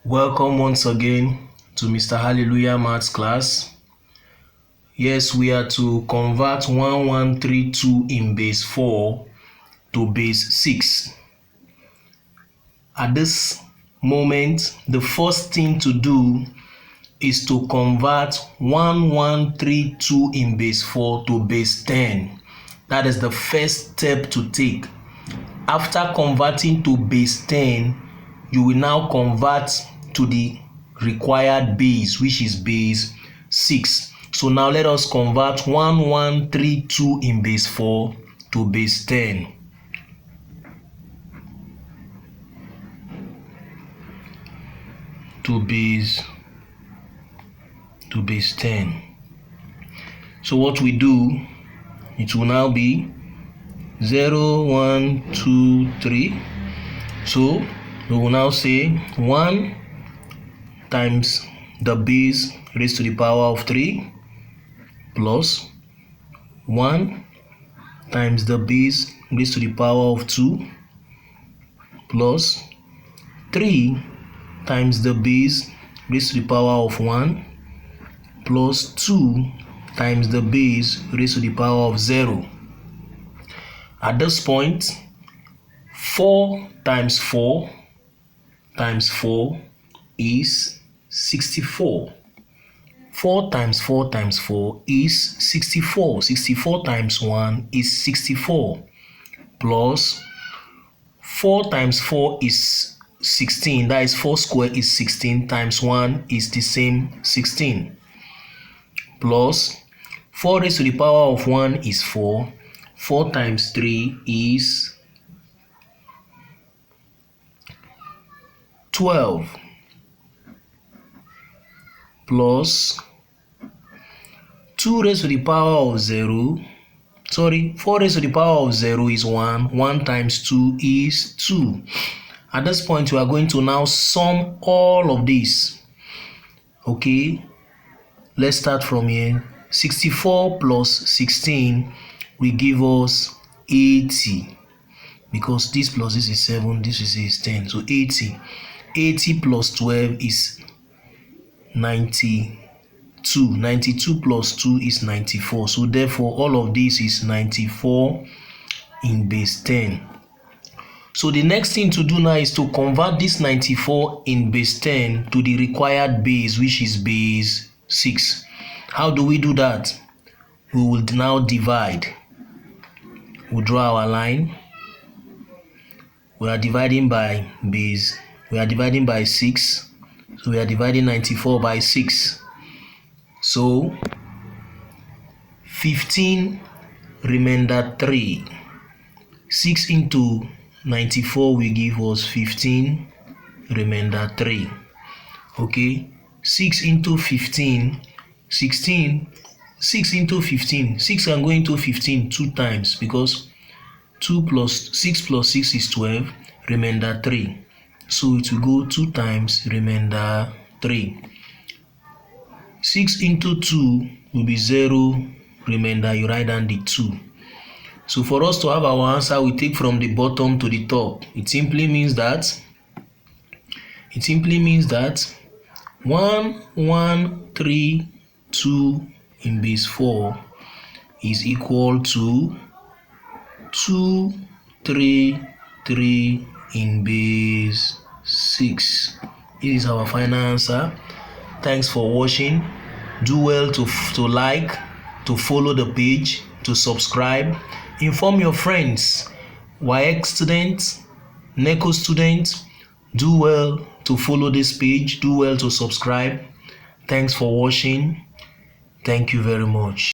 Welcome once again to Mr. Hallelujah Maths class. Yes, we are to convert 1132 in base 4 to base 6. At this moment, the first thing to do is to convert 1132 in base 4 to base 10. That is the first step to take. After converting to base 10, you will now convert to the required base, which is base 6. So now let us convert 1132 in base 4 to base 10. To base 10. So what we do, it will now be 0, 1, 2, 3. So we will now say 1 times the base raised to the power of 3 plus 1 times the base raised to the power of 2 plus 3 times the base raised to the power of 1 plus 2 times the base raised to the power of 0. At this point, 4 times 4 times 4 is 64. 4 times 4 times 4 is 64. 64 times 1 is 64. Plus 4 times 4 is 16. That is 4 squared is 16 times 1 is the same 16. Plus 4 raised to the power of 1 is 4. 4 times 3 is 12. Plus 2 raised to the power of 0. 4 raised to the power of 0 is 1. 1 times 2 is 2. At this point, we are going to now sum all of this. Okay, let's start from here. 64 plus 16 will give us 80. Because this plus this is 7, this is 10. So 80. 80 plus 12 is 92. 92 plus 2 is 94. So therefore, all of this is 94 in base 10. So the next thing to do now is to convert this 94 in base 10 to the required base, which is base 6. How do we do that? We will now divide. We'll draw our line. We are dividing by base. We are dividing by 6. So we are dividing 94 by 6. So 15 remainder 3. 6 into 94 will give us 15 remainder 3. Okay, 6 into 15, 16. 6 into 15. 6 can go into 15 2 times because 2 plus 6 plus 6 is 12, remainder 3. So it will go 2 times remainder 3. 6 into 2 will be 0, remainder, you write down the 2. So for us to have our answer, we take from the bottom to the top. It simply means that 1132 in base 4 is equal to 233 in base 6. This is our final answer. Thanks for watching. Do well to like, to follow the page, to subscribe. Inform your friends, WAEC students, NECO students. Do well to follow this page. Do well to subscribe. Thanks for watching. Thank you very much.